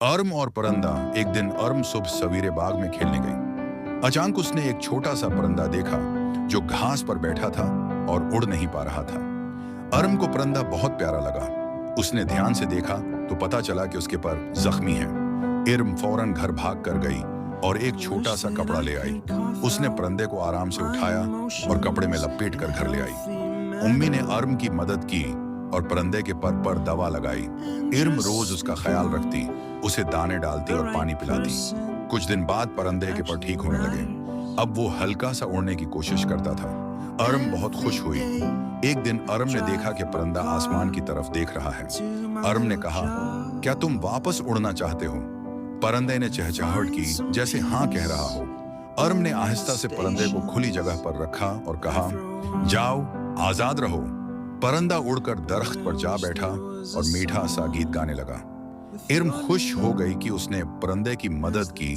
Arm और परंदा। एक दिन अर्म सुबह सवेरे बाग में खेलने गई। अचानक उसने एक छोटा सा परंदा देखा जो घास पर बैठा था और उड़ नहीं पा रहा था। अर्म को परंदा बहुत प्यारा लगा। उसने ध्यान से देखा तो पता चला कि उसके पर जख्मी है। अर्म फौरन घर भाग कर गई और एक छोटा सा कपड़ा ले आई। उसने परंदे को आराम से उठाया और कपड़े में लपेट कर घर ले आई। उम्मी ने अर्म की मदद की और परंदे के पर दवा लगाई। इर्म रोज उसका ख्याल रखती, उसे दाने डालती और पानी पिलाती। कुछ दिन बाद परंदे के पर ठीक होने लगे। अब वो हल्का सा उड़ने की कोशिश करता था। अर्म बहुत खुश हुई। एक दिन अर्म ने देखा कि परंदा आसमान की तरफ देख रहा है। अर्म ने कहा, क्या तुम वापस उड़ना चाहते हो? परंदे ने चहचहाहट की जैसे हाँ कह रहा हो। अर्म ने आहिस्ता से परंदे को खुली जगह पर रखा और कहा, जाओ, आजाद रहो। परंदा उड़कर दरख्त पर जा बैठा और मीठा सा गीत गाने लगा। इर्म खुश हो गई कि उसने परंदे की मदद की